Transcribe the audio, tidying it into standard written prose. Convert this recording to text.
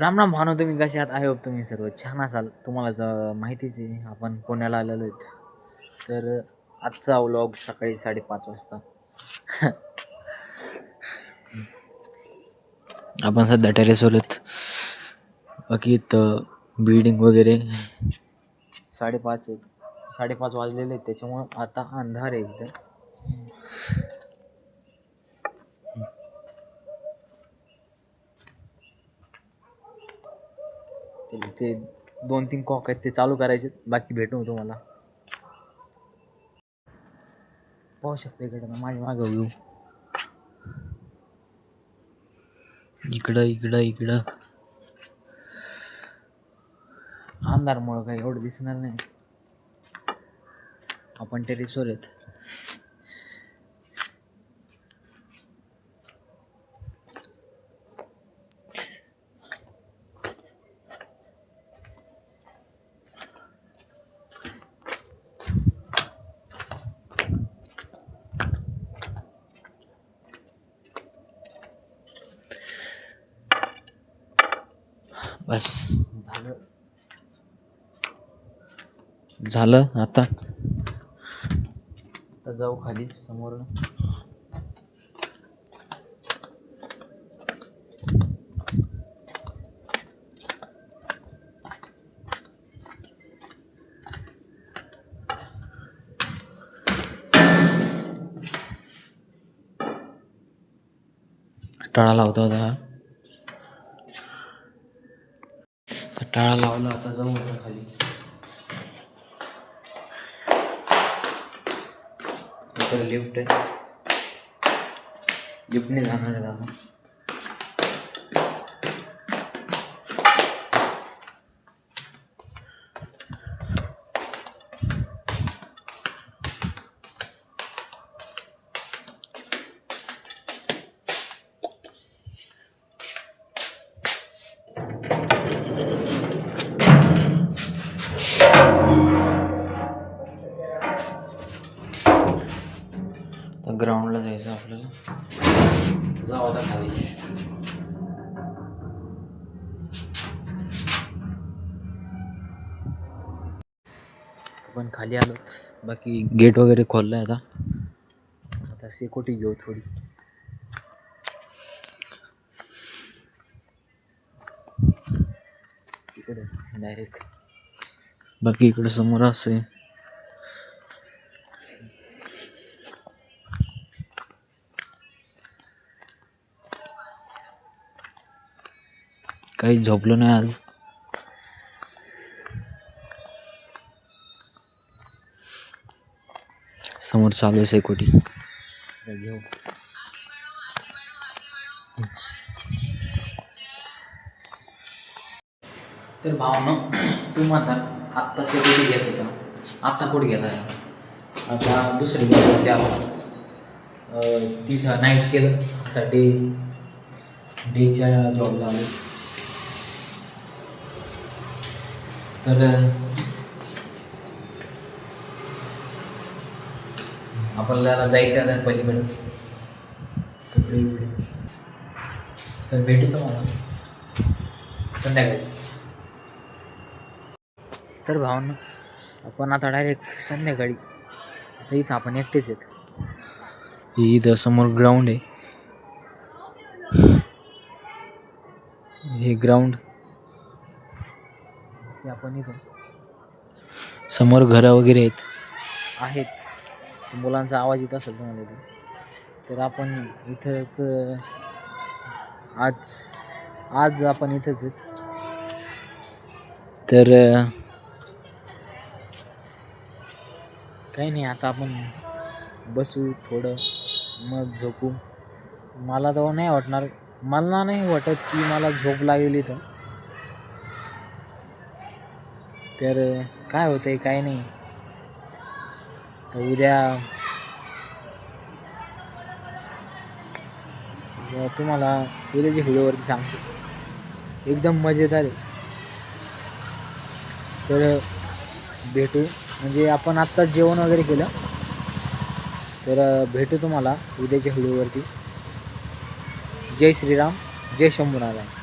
राम राम भावना, तुम्ही कसे आहात? आय होप तुम्ही सर्व छान असाल. तुम्हाला तर माहितीच आहे आपण पुण्याला आलेलो आहेत. तर आजचा व्लॉग सकाळी 5:30 वाजता. आपण सध्या टेरेसवर आहेत. बाकी बिल्डिंग वगैरे 5:30 आहेत. 5:30 वाजलेले आहेत, त्याच्यामुळं आता अंधार आहे इथं. ते 2-3 कॉक आहेत, ते चालू करायचे. बाकी भेटू तुम्हाला. पाहू शकता इकडे ना माझ्या मागं व्ह्यू. इकडं अंधारमुळं काही एवढं दिसणार नाही. आपण टेरेसवर आहेत. बस झालं आता जाऊ खाली समोर. टाळा लावता होता. टाळा लावला, आता जाऊ आता खाली. इकडे लिफ्ट आहे, लिफ्टने जाणार आहे आपण. तर ग्राउंडला जायचं आपल्याला. जाऊ आता खाली. आपण खाली आलो. बाकी गेट वगैरे खोललं आहे. आता सिक्युरिटी घेऊ थोडी. इकडे डायरेक्ट. बाकी इकडे समोर असं आहे. काही झोपलो नाही आज. समोर चालू आहे सिक्युरिटी. घेऊ. तर भावना, तू म्हणतात आत्ता सिक्युरिटी घेत होता, आत्ता कुठे घेत आहे? आता दुसरी गेलं त्या तिथं नाईट केलं. आता डेच्या जॉबला आलो. तर आपल्याला जायचं आहे पलीकडे कपडे बिपडे. तर भेटू तुम्हाला संध्याकाळी. तर भावना, आपण आता डायरेक्ट संध्याकाळी. आता इथं आपण एकटेच आहेत. इथं समोर ग्राउंड आहे. हे ग्राउंड. आपण इथं समोर घरं वगैरे आहेत. मुलांचा आवाज येत असेल तुम्हाला इथं. तर आपण इथंच आज आपण इथंच आहेत. तर काही नाही, आता आपण बसू थोडं, मग झोपू. मला तर नाही वाटणार, मला नाही वाटत की मला झोप लागेल इथं. तर काय होतंय काय नाही. तर उद्या तुम्हाला उद्याच्या व्हिडिओवरती सांगतो. एकदम मजेदार आहे. तर भेटू, म्हणजे आपण आत्ता जेवण वगैरे केलं. तर भेटू तुम्हाला उद्याच्या व्हिडिओवरती. जय श्रीराम, जय शंभू नारायण.